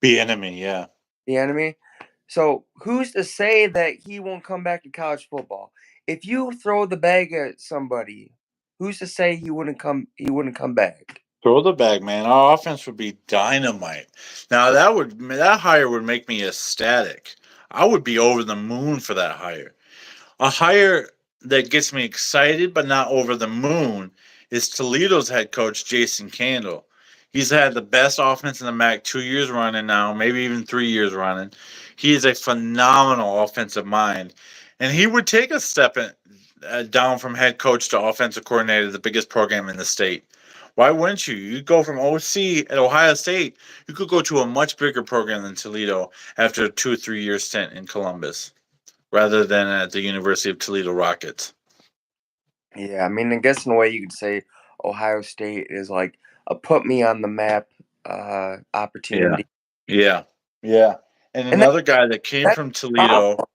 The enemy, yeah. the enemy? So who's to say that he won't come back to college football? If you throw the bag at somebody, who's to say he wouldn't come back? Throw the bag, man. Our offense would be dynamite. Now that hire would make me ecstatic. I would be over the moon for that hire. A hire that gets me excited but not over the moon is Toledo's head coach, Jason Candle. He's had the best offense in the MAC 2 years running now, maybe even 3 years running. He is a phenomenal offensive mind. And he would take a step down from head coach to offensive coordinator, the biggest program in the state. Why wouldn't you? You go from OC at Ohio State, you could go to a much bigger program than Toledo after a 2 or 3 year stint in Columbus rather than at the University of Toledo Rockets. Yeah, I mean, I guess in a way you could say Ohio State is like a put me on the map Yeah. opportunity. Yeah. Yeah. And And that, another guy that came that's from the Toledo. problem.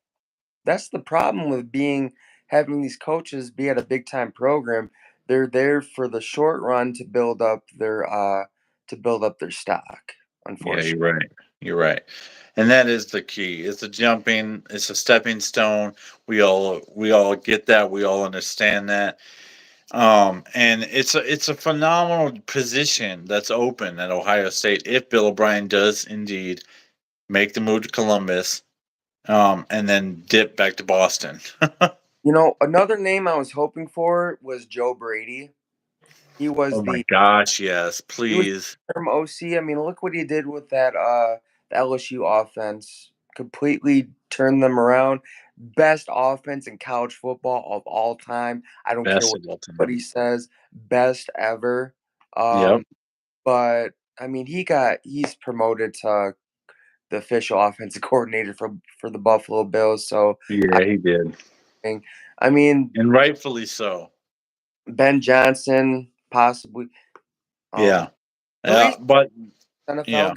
That's the problem with being having these coaches be at a big time program. They're there for the short run to build up their stock, Yeah, you're unfortunately. right. You're right. And that is the key. It's a jumping, it's a stepping stone. We all get that. We all understand that. And it's a phenomenal position that's open at Ohio State if Bill O'Brien does indeed make the move to Columbus, and then dip back to Boston. Another name I was hoping for was Joe Brady. He was Oh my the gosh, yes, He was please. from OC. I mean, look what he did with that the LSU offense. Completely turned them around. Best offense in college football of all time. I don't care Best what of all time. anybody says. Best ever. Yep. Um, but I mean, he's promoted to the official offensive coordinator for the Buffalo Bills. So I Yeah, he did. think, I mean, And rightfully so. Ben Johnson possibly. Yeah. The Yeah. reason But yeah. NFL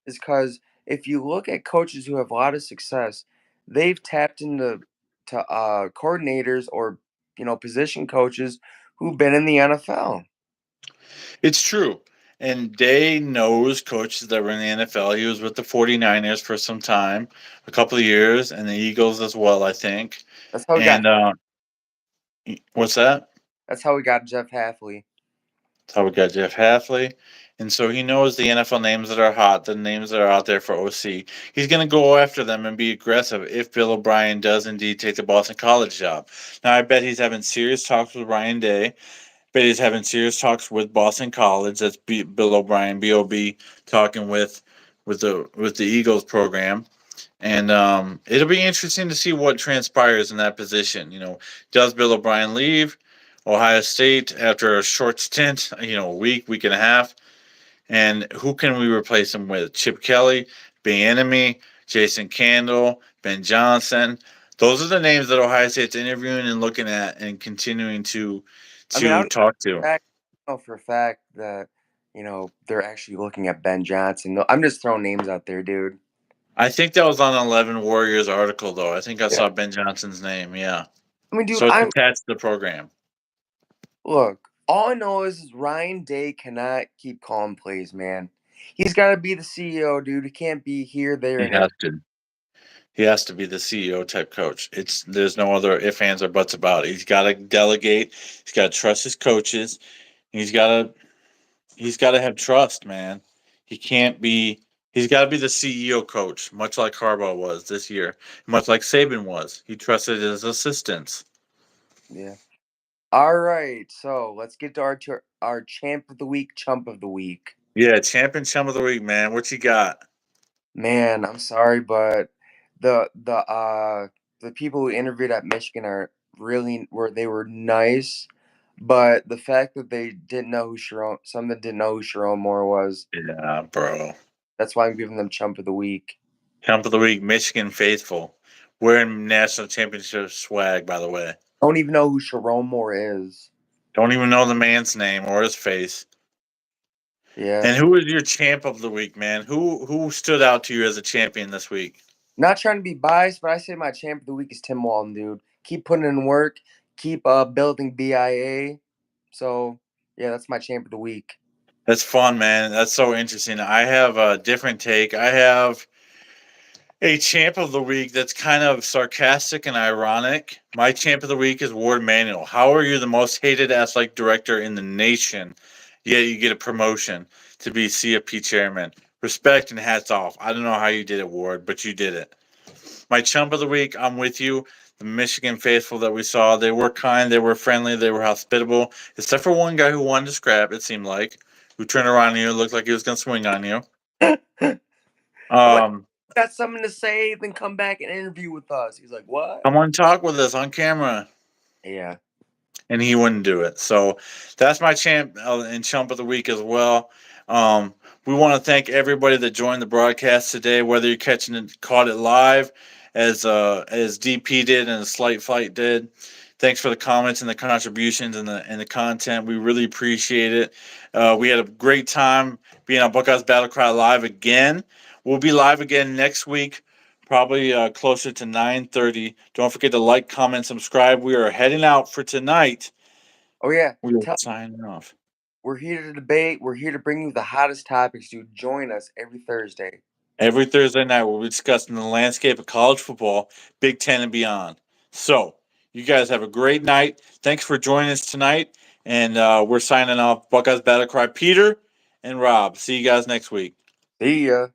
is because if you look at coaches who have a lot of success, they've tapped into coordinators or position coaches who've been in the NFL. It's true. And Day knows coaches that were in the NFL. He was with the 49ers for some time, a couple of years, and the Eagles as well, I think. That's how we got. And what's that? That's how we got Jeff Halfley. That's how we got Jeff Halfley. And so he knows the NFL names that are hot, the names that are out there for OC. He's going to go after them and be aggressive if Bill O'Brien does indeed take the Boston College job. Now, I bet he's having serious talks with Ryan Day. But he's having serious talks with Boston College. That's Bill O'Brien, Bob, talking with the Eagles program, and it'll be interesting to see what transpires in that position. Does Bill O'Brien leave Ohio State after a short stint? A week and a half, and who can we replace him with? Chip Kelly, Enemy, Jason Candle, Ben Johnson. Those are the names that Ohio State's interviewing and looking at and continuing to I mean, I to don't talk to. know for a fact that they're actually looking at Ben Johnson. No, I'm just throwing names out there, dude. I think that was on 11 Warriors article, though. I think I Yeah. saw Ben Johnson's name. Yeah. I mean, dude, So it's I'm attached to the program. look. All I know is Ryan Day cannot keep calm plays, man. He's got to be the CEO, dude. He can't be here, there, He and has everywhere. to. He has to be the CEO type coach. There's no other if, ands, or buts about it. He's got to delegate. He's got to trust his coaches. He's got to have trust, man. He can't be. He's got to be the CEO coach, much like Harbaugh was this year, much like Saban was. He trusted his assistants. Yeah. All right, so let's get to our champ of the week, chump of the week. Yeah, champion chum of the week, man. What you got? Man, I'm sorry, but the people who interviewed at Michigan are they were nice, but the fact that they didn't know who some that didn't know who Sharon Moore was, Yeah, bro. that's why I'm giving them chump of the week. Camp of the week, Michigan faithful. Wearing national championship swag, by the way. I don't even know who Sharon Moore is. Don't even know the man's name or his face. Yeah. And who is your champ of the week, man? Who stood out to you as a champion this week? Not trying to be biased, but I say my champ of the week is Tim Walton, dude. Keep putting in work, keep building BIA. So yeah, that's my champ of the week. That's fun, man. That's so interesting. I have a different take. I have a champ of the week that's kind of sarcastic and ironic. My champ of the week is Ward Manuel. How are you the most hated athletic director in the nation, yet you get a promotion to be CFP chairman? Respect and hats off. I don't know how you did it, Ward, but you did it. My chump of the week, I'm with you. The Michigan faithful that we saw, they were kind, they were friendly, they were hospitable, except for one guy who wanted to scrap, it seemed like, who turned around on you, looked like he was going to swing on you. I'm like, Um, got something to say, then come back and interview with us. He's like, what? Come on, talk with us on camera. Yeah. And he wouldn't do it. So that's my champ and chump of the week as well. We want to thank everybody that joined the broadcast today, whether you're caught it live, as DP did and Slight Flight did. Thanks for the comments and the contributions and the content. We really appreciate it. We had a great time being on Buckeyes Battle Cry live again. We'll be live again next week, probably closer to 9:30. Don't forget to like, comment, subscribe. We are heading out for tonight. Oh yeah. We are Tell signing off. We're here to debate. We're here to bring you the hottest topics, dude. Join us every Thursday. Every Thursday night, we'll be discussing the landscape of college football, Big Ten and beyond. So, you guys have a great night. Thanks for joining us tonight. And we're signing off Buckeyes Battle Cry, Peter and Rob. See you guys next week. See ya.